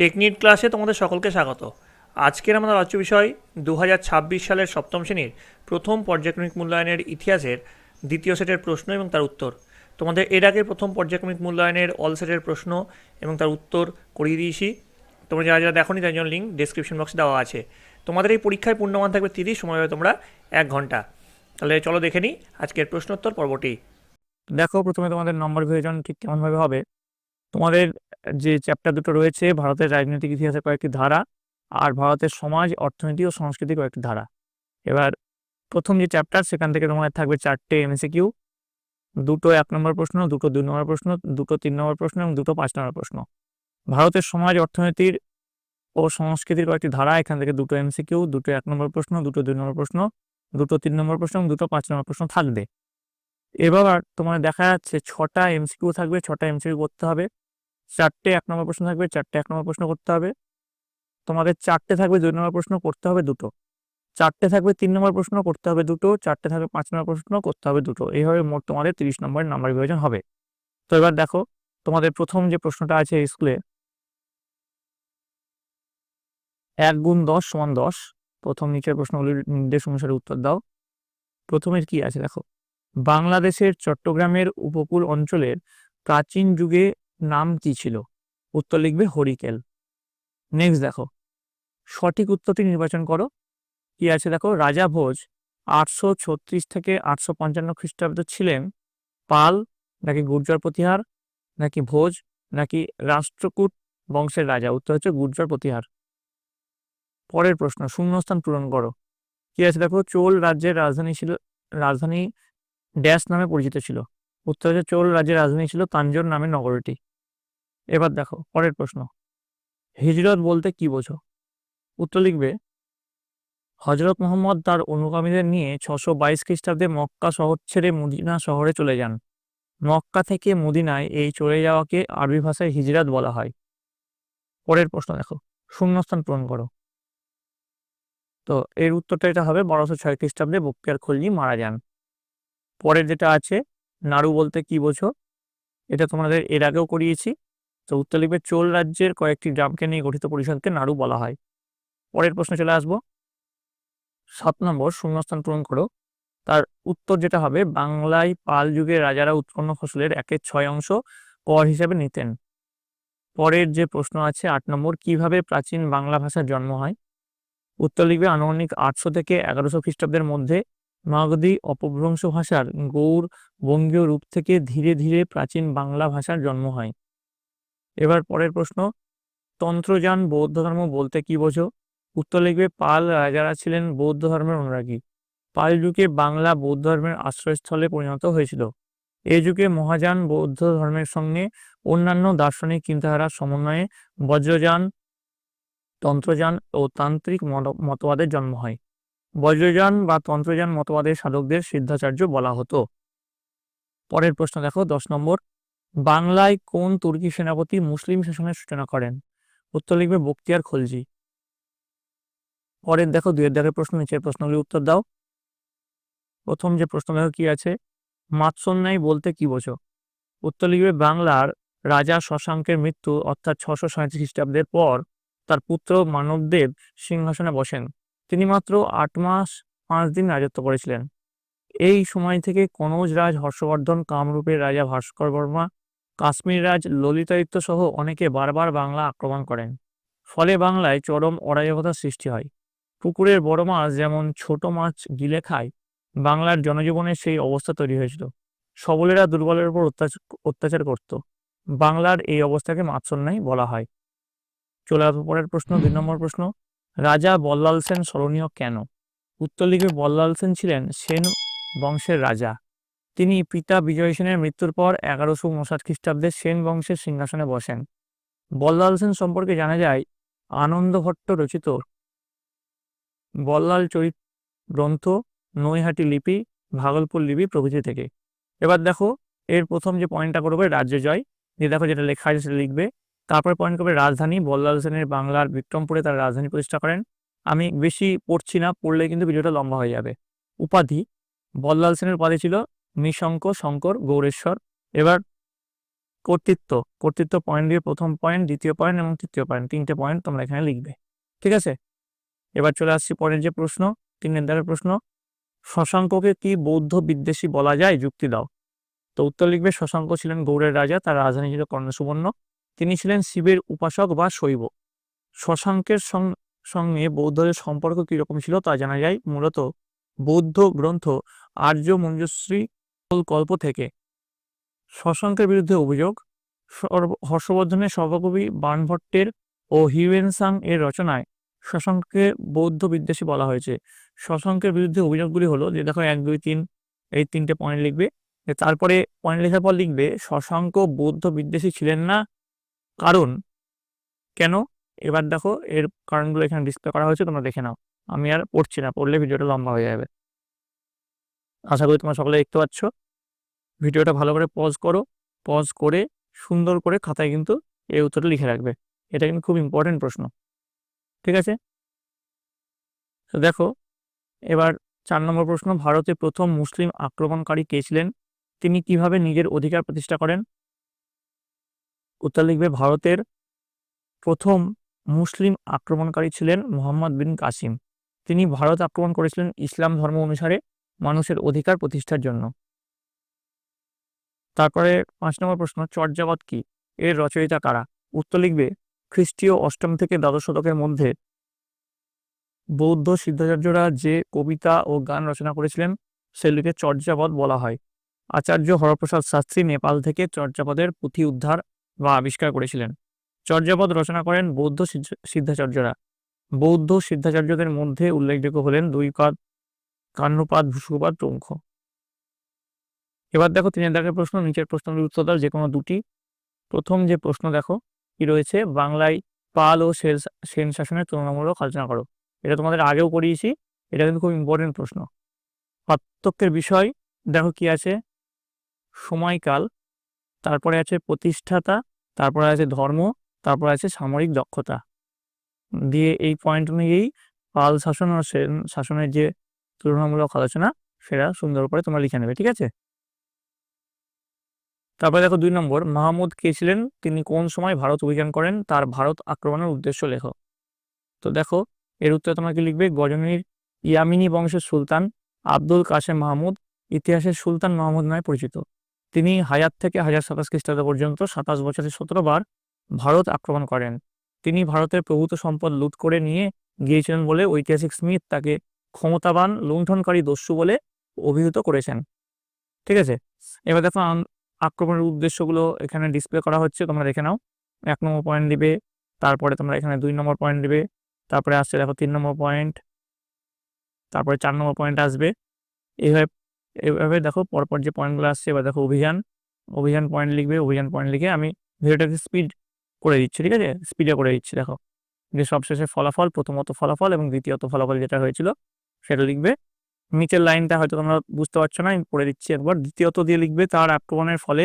Technique ক্লাসে তোমাদের সকলকে স্বাগত। আজকের আমাদের আলোচ্য বিষয় 2026 সালের সপ্তম শ্রেণীর প্রথম পর্যায়ক্রমিক মূল্যায়নের ইতিহাসের দ্বিতীয় সেটের প্রশ্ন এবং তার উত্তর। তোমাদের এর আগে প্রথম পর্যায়ক্রমিক মূল্যায়নের অল সেটের প্রশ্ন এবং তার উত্তর করিয়ে দিয়েছি। তোমরা যারা যারা দেখোনি তার জন্য লিঙ্ক ডেসক্রিপশন বক্সে দেওয়া আছে। তোমাদের এই পরীক্ষায় পূর্ণমান থাকবে 30, সময় হবে তোমরা 1 ঘন্টা। তাহলে চলো দেখে নিই আজকের প্রশ্নোত্তর পর্বটি। দেখো, প্রথমে তোমাদের নম্বর বিভাজন ঠিক কেমনভাবে হবে। তোমাদের যে চ্যাপ্টার দুটো রয়েছে, ভারতের রাজনৈতিক ইতিহাসের কয়েকটি ধারা আর ভারতের সমাজ, অর্থনীতি ও সংস্কৃতির কয়েকটি ধারা। এবার প্রথম যে চ্যাপ্টার, সেখান থেকে তোমাদের থাকবে 4টে এমসিকিউ, 2টো 1 নম্বর প্রশ্ন, 2টো 2 নম্বর প্রশ্ন, 2টো 3 নম্বর প্রশ্ন এবং 2টো 5 নম্বর প্রশ্ন। ভারতের সমাজ, অর্থনীতির ও সংস্কৃতির কয়েকটি ধারা, এখান থেকে 2টো এমসিকিউ, 2টো 1 নম্বর প্রশ্ন, 2টো 2 নম্বর প্রশ্ন, 2টো 3 নম্বর প্রশ্ন এবং 2টো 5 নম্বর প্রশ্ন থাকবে। এবার তোমাদের দেখা যাচ্ছে 6টা এমসিকিউ থাকবে, 6টা এমসিকিউ করতে হবে। 4টে 1 নম্বর প্রশ্ন থাকবে, 4টে 1 নম্বর প্রশ্ন করতে হবে। তোমাদের 4টে থাকবে 2 নম্বর প্রশ্ন, করতে হবে 2টো। 4টে থাকবে 3 নম্বর প্রশ্ন, করতে হবে 2টো। 4টে থাকবে 5 নম্বর প্রশ্ন, করতে হবে 2টো। এইভাবে মোট তোমাদের 30 নম্বরের নাম্বার বিভাজন হবে। তো এবার দেখো, তোমাদের প্রথম যে প্রশ্নটা আছে স্কুলে, 1 গুণ 10 সমান 10। প্রথম নিচের প্রশ্নগুলির নির্দেশ অনুসারে উত্তর দাও। প্রথমের কি আছে দেখো, বাংলাদেশের চট্টগ্রামের উপকূল অঞ্চলের প্রাচীন যুগে নাম কি ছিল? উত্তর লিখবে হরিকেল। নেক্সট দেখো, সঠিক উত্তরটি নির্বাচন করো। কি আছে দেখো, রাজা ভোজ 836 থেকে 855 খ্রিস্টাব্দে ছিলেন পাল, নাকি গুর্জর প্রতিহার, নাকি ভোজ, নাকি রাষ্ট্রকূট বংশের রাজা? উত্তর হচ্ছে গুর্জর প্রতিহার। পরের প্রশ্ন, শূন্যস্থান পূরণ করো। কি আছে দেখো, চোল রাজ্যের রাজধানী ড্যাশ নামে পরিচিত ছিল? উত্তর হচ্ছে চোল রাজ্যের রাজধানী ছিল তাঞ্জোর নামে নগরীটি। এবার দেখো পরের প্রশ্ন, হিজরত বলতে কি বোঝো? উত্তর লিখবে, হজরত মোহাম্মদ তার অনুগামীদের নিয়ে 622 খ্রিস্টাব্দে মক্কা শহর ছেড়ে মদিনা শহরে চলে যান। মক্কা থেকে মদিনায় এই চলে যাওয়াকে আরবি ভাষায় হিজরাত বলা হয়। পরের প্রশ্ন দেখো, শূন্যস্থান পূরণ করো। তো এর উত্তরটা এটা হবে, 1206 খ্রিস্টাব্দে বখতিয়ার খলজি মারা যান। পরের যেটা আছে, নাড়ু বলতে কি বোঝো? এটা তোমাদের এর আগেও করিয়েছি। তো উত্তর লিখবে, চোল রাজ্যের কয়েকটি গ্রামকে নিয়ে গঠিত পরিষদকে নাড়ু বলা হয়। পরের প্রশ্ন চলে আসবো, 7 নম্বর, শূন্যস্থান পূরণ করো। তার উত্তর যেটা হবে, বাংলায় পাল যুগে রাজারা উৎপন্ন ফসলের 1/6 অংশ কর হিসেবে নিতেন। পরের যে প্রশ্ন আছে 8 নম্বর, কিভাবে প্রাচীন বাংলা ভাষার জন্ম হয়? উত্তর লিখবে, আনুমানিক 800 থেকে 1100 খ্রিস্টাব্দের মধ্যে মাগধী অপভ্রংশ ভাষার গৌড় বঙ্গীয় রূপ থেকে ধীরে ধীরে প্রাচীন বাংলা ভাষার জন্ম হয়। এবার পরের প্রশ্ন, তন্ত্রযান বৌদ্ধ ধর্ম বলতে কি বোঝো? উত্তর লিখবে, পাল রাজারা ছিলেন বৌদ্ধ ধর্মের অনুরাগী। পাল যুগে বাংলা বৌদ্ধ ধর্মের আশ্রয়স্থলে পরিণত হয়েছিল। এই যুগে মহাযান বৌদ্ধ ধর্মের সঙ্গে অন্যান্য দার্শনিক চিন্তাধারার সমন্বয়ে বজ্রযান, তন্ত্রযান ও তান্ত্রিক মতবাদের জন্ম হয়। বজ্রযান বা তন্ত্রযান মতবাদের সাধকদের সিদ্ধাচার্য বলা হতো। পরের প্রশ্ন দেখো, 10 নম্বর, বাংলায় কোন তুর্কি সেনাপতি মুসলিম শাসনের সূচনা করেন? উত্তর লিখবে, বখতিয়ার খলজি। পরের দেখো, 2 দাগের প্রশ্ন, নিচের প্রশ্নগুলির উত্তর দাও। প্রথম যে প্রশ্ন দেখো, কি আছে, মাৎসন্যায় বলতে কি বোঝো? উত্তর লিখবে, বাংলার রাজা শশাঙ্কের মৃত্যু অর্থাৎ 637 খ্রিস্টাব্দের পর তার পুত্র মানবদেব সিংহাসনে বসেন। তিনি মাত্র 8 মাস 5 দিন রাজত্ব করেছিলেন। এই সময় থেকে কনৌজ রাজ হর্ষবর্ধন, কামরূপের রাজা ভাস্কর বর্মা, কাশ্মীর রাজ ললিতাদিত্য সহ অনেকে বারবার বাংলা আক্রমণ করেন। ফলে বাংলায় চরম অরাজকতার সৃষ্টি হয়। পুকুরের বড় মাছ যেমন ছোট মাছ গিলে খায়, বাংলার জনজীবনে সেই অবস্থা তৈরি হয়েছিল। সবলেরা দুর্বলের উপর অত্যাচার করত। বাংলার এই অবস্থাকে মাৎসন্যায় বলা হয়। চলে আসবো পরের প্রশ্ন, 2 নম্বর প্রশ্ন, রাজা বল্লাল সেন স্মরণীয় কেন? উত্তর লিখবে, বল্লাল সেন ছিলেন সেন বংশের রাজা। তিনি পিতা বিজয় সেনের মৃত্যুর পর 1159 খ্রিস্টাব্দে সেন বংশের সিংহাসনে বসেন। বল্লাল সেন সম্পর্কে জানা যায় আনন্দ ভট্ট রচিত বল্লাল চরিত গ্রন্থ, নৈহাটি লিপি, ভাগলপুর লিপি প্রভৃতি থেকে। এবার দেখো, এর প্রথম যে পয়েন্টটা করবে রাজ্য জয়, যে দেখো যেটা লেখা আছে সেটা লিখবে। তারপরে পয়েন্ট করবে রাজধানী, বল্লাল সেনের বাংলার বিক্রমপুরে তার রাজধানী প্রতিষ্ঠা করেন। আমি বেশি পড়ছি না, পড়লে কিন্তু ভিডিওটা লম্বা হয়ে যাবে। উপাধি, বল্লাল সেনের উপাধি ছিল নিঃশঙ্ক, শঙ্কর, গৌরেশ্বর। এবার কর্তৃত্ব কর্তৃত্ব পয়েন্ট দিয়ে প্রথম পয়েন্ট, দ্বিতীয় পয়েন্ট এবং তৃতীয় পয়েন্ট, 3টে পয়েন্ট তোমরা এখানে লিখবে। ঠিক আছে, এবার চলে আসছি পরের যে প্রশ্ন, 3 দাগের প্রশ্ন। শশাঙ্ককে কি বৌদ্ধ বিদ্বেষী বলা যায়, যুক্তি দাও। তো উত্তর লিখবে, শশাঙ্ক ছিলেন গৌড়ের রাজা, তার রাজধানী ছিল কর্ণসুবর্ণ। তিনি ছিলেন শিবের উপাসক বা শৈব। শশাঙ্কের সঙ্গে বৌদ্ধদের সম্পর্ক কিরকম ছিল তা জানা যায় মূলত বৌদ্ধ গ্রন্থ আর্য মঞ্জুশ্রী কল্প থেকে। শশাঙ্কের বিরুদ্ধে অভিযোগ, হর্ষবর্ধনের সভাকবি বাণভট্টের ও হিউয়েনসাং এর রচনায় শশাঙ্ককে বৌদ্ধ বিদ্বেষী বলা হয়েছে। শশাঙ্কের বিরুদ্ধে অভিযোগগুলি হলো যে দেখো 1, 2, 3 এই 3টে পয়েন্ট লিখবে। তারপরে পয়েন্ট লেখার পর লিখবে শশাঙ্ক বৌদ্ধ বিদ্বেষী ছিলেন না, কারণ কেন। এবার দেখো এর কারণগুলো এখানে ডিসপ্লে করা হয়েছে, তোমরা দেখে নাও। আমি আর পড়ছি না, পড়লে ভিডিওটা লম্বা হয়ে যাবে। আশা করি তোমরা সকলে দেখতে পাচ্ছ। ভিডিওটা ভালো করে পজ করো, পজ করে সুন্দর করে খাতায় কিন্তু এই উত্তরটা লিখে রাখবে। এটা কিন্তু খুব ইম্পর্টেন্ট প্রশ্ন। ঠিক আছে, তো দেখো এবার 4 নম্বর প্রশ্ন। ভারতে প্রথম মুসলিম আক্রমণকারী কে ছিলেন, তিনি কিভাবে নিজের অধিকার প্রতিষ্ঠা করেন। উত্তর লিখবে, ভারতের প্রথম মুসলিম আক্রমণকারী ছিলেন মোহাম্মদ বিন কাসিম। তিনি ভারত আক্রমণ করেছিলেন ইসলাম ধর্ম অনুসারে মানুষের অধিকার প্রতিষ্ঠার জন্য। তারপরে 5 নম্বর প্রশ্ন, চর্যাপদ কি, এর রচয়িতা কারা। উত্তর লিখবে, খ্রিস্টীয় 8ম থেকে দ্বাদশ শতকের মধ্যে বৌদ্ধ সিদ্ধাচার্যরা যে কবিতা ও গান রচনা করেছিলেন সেগুলিকে চর্যাপদ বলা হয়। আচার্য হরপ্রসাদ শাস্ত্রী নেপাল থেকে চর্যাপদের পুঁথি উদ্ধার বা আবিষ্কার করেছিলেন। চর্যাপদ রচনা করেন বৌদ্ধ সিদ্ধাচার্যরা। বৌদ্ধ সিদ্ধাচার্যদের মধ্যে উল্লেখযোগ্য হলেন দুইপাদ, কান্যপাদ, ভূসুপাদ প্রমুখ। এবার দেখো 3 দাগের প্রশ্ন, নিচের প্রশ্নগুলির উত্তর দাও যে কোনো দুটি। প্রথম যে প্রশ্ন দেখো কি রয়েছে, বাংলায় পাল ও সেন শাসনের তুলনামূলক আলোচনা করো। এটা তোমাদের আগেও করিয়েছি, এটা কিন্তু খুব ইম্পর্টেন্ট প্রশ্ন। পার্থক্যের বিষয় দেখো কি আছে, সময়কাল, তারপরে আছে প্রতিষ্ঠাতা, তারপরে আছে ধর্ম, তারপরে আছে সামরিক দক্ষতা। দিয়ে এই পয়েন্ট অনুযায়ী পাল শাসন ও সেন শাসনের যে তুলনামূলক আলোচনা সেটা সুন্দর করে তোমরা লিখে নেবে। ঠিক আছে, তারপরে দেখো 2 নম্বর, মাহমুদ কে ছিলেন, তিনি কোন সময় ভারত অভিযান করেন, তার ভারত আক্রমণের উদ্দেশ্য লেখো। তো দেখো এর উত্তরে তোমাকে লিখবে, গজনীর ইয়ামিনী বংশের সুলতান আব্দুল কাসেম মাহমুদ ইতিহাসের সুলতান মাহমুদ নামে পরিচিত। তিনি হায়াত থেকে 1027 খ্রিস্টাব্দ পর্যন্ত 27 বছরে 17 বার ভারত আক্রমণ করেন। তিনি ভারতের প্রভূত সম্পদ লুট করে নিয়ে গিয়েছিলেন বলে ঐতিহাসিক স্মিথ তাকে ক্ষমতাবান লুণ্ঠনকারী দস্যু বলে অভিহিত করেছেন। ঠিক আছে, এবার দেখো আক্রমণের উদ্দেশ্যগুলো এখানে ডিসপ্লে করা হচ্ছে, তোমরা দেখে নাও। 1 নম্বর পয়েন্ট দিবে, তারপরে তোমরা এখানে 2 নম্বর পয়েন্ট দিবে, তারপরে আসছে দেখো 3 নম্বর পয়েন্ট, তারপরে 4 নম্বর পয়েন্ট আসবে। এইভাবে এইভাবে দেখো পরপর যে পয়েন্টগুলো আসছে। এবার দেখো অভিযান পয়েন্ট লিখবে, অভিযান পয়েন্ট লিখে আমি ভিডিওটাকে স্পিড করে দিচ্ছি। ঠিক আছে, স্পিডে করে দিচ্ছি। দেখো যে সবশেষে ফলাফল, প্রথমত ফলাফল এবং দ্বিতীয়ত ফলাফল যেটা হয়েছিল সেটা লিখবে। নিচের লাইনটা হয়তো তোমরা বুঝতে পারছো না, আমি পড়ে দিচ্ছি একবার। দ্বিতীয়ত দিয়ে লিখবে, তার আক্রমণের ফলে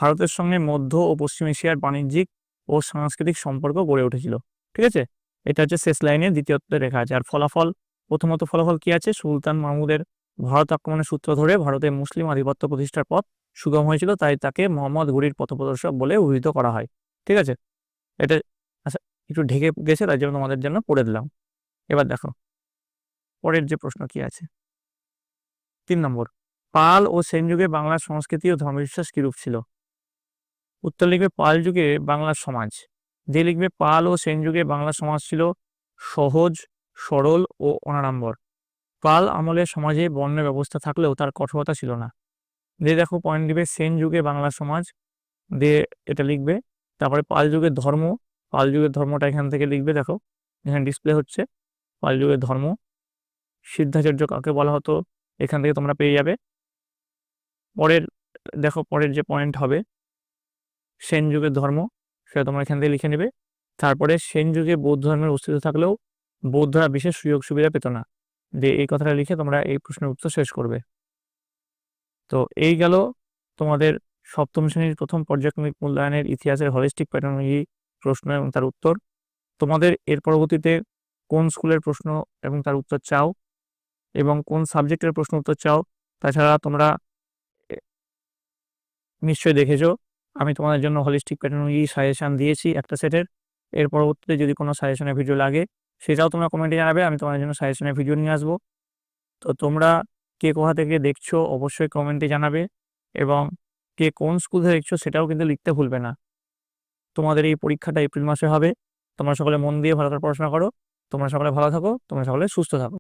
ভারতের সঙ্গে মধ্য ও পশ্চিম এশিয়ার বাণিজ্যিক ও সাংস্কৃতিক সম্পর্ক গড়ে উঠেছিল। ঠিক আছে, এটা হচ্ছে শেষ লাইনে দ্বিতীয়তে লেখা আছে। আর ফলাফল, প্রথমত ফলাফল কি আছে, সুলতান মাহমুদের ভারত আক্রমণের সূত্র ধরে ভারতে মুসলিম আধিপত্য প্রতিষ্ঠার পথ সুগম হয়েছিল, তাই তাকে মোহাম্মদ ঘুরির পথপ্রদর্শক বলে অভিহিত করা হয়। ঠিক আছে, এটা আচ্ছা একটু ঢেকে গেছে, তাই জন্য তোমাদের জন্য পড়ে দিলাম। এবার দেখো পরের যে প্রশ্ন কি আছে, 3 নম্বর, পাল ও সেন যুগে বাংলার সংস্কৃতি ও ধর্মবিশ্বাস কিরূপ ছিল। উত্তর লিখবে, পাল যুগে বাংলার সমাজ। যে লিখবে, পাল ও সেন যুগে বাংলার সমাজ ছিল সহজ, সরল ও অনাড়ম্বর। পাল আমলে সমাজে বর্ণের ব্যবস্থা থাকলেও তার কঠোরতা ছিল না। দিয়ে দেখো পয়েন্ট দিবে, সেন যুগে বাংলার সমাজ, দিয়ে এটা লিখবে। তারপরে পাল যুগের ধর্ম, পাল যুগের ধর্মটা এখান থেকে লিখবে। দেখো এখানে ডিসপ্লে হচ্ছে পাল যুগের ধর্ম। সিদ্ধাচার্য কাকে বলা হতো এখান থেকে তোমরা পেয়ে যাবে। পরের দেখো পরের যে পয়েন্ট হবে, সেন যুগের ধর্ম, সেটা তোমরা এখান থেকে লিখে নেবে। তারপরে সেন যুগে বৌদ্ধ ধর্মের অস্তিত্ব থাকলেও বৌদ্ধরা বিশেষ সুযোগ সুবিধা পেত না। যে এই কথাটা লিখে তোমরা এই প্রশ্নের উত্তর শেষ করবে। তো এই গেল তোমাদের 7ম শ্রেণীর প্রথম পর্যায়ক্রমিক মূল্যায়নের ইতিহাসের হলিস্টিক প্যাটার্নজি প্রশ্ন এবং তার উত্তর। তোমাদের এর পরবর্তীতে কোন স্কুলের প্রশ্ন এবং তার উত্তর চাও এবং কোন সাবজেক্টের প্রশ্ন উত্তর চাও, তাছাড়া তোমরা নিশ্চয়ই দেখেছো আমি তোমাদের জন্য হোলিস্টিক প্যাটার্নোলজি সাজেশন দিয়েছি একটা সেটের। এর পরবর্তীতে যদি কোনো সাজেশনের ভিডিও লাগে সেটাও তোমরা কমেন্টে জানাবে, আমি তোমাদের জন্য সাজেশনের ভিডিও নিয়ে আসবো। তো তোমরা কে কোথা থেকে দেখছো অবশ্যই কমেন্টে জানাবে, এবং কে কোন স্কুল থেকে দেখছো সেটাও কিন্তু লিখতে ভুলবে না। তোমাদের এই পরীক্ষাটা এপ্রিল মাসে হবে। তোমরা সকলে মন দিয়ে ভালো করে পড়াশোনা করো। তোমরা সকলে ভালো থাকো, তোমরা সকলে সুস্থ থাকো।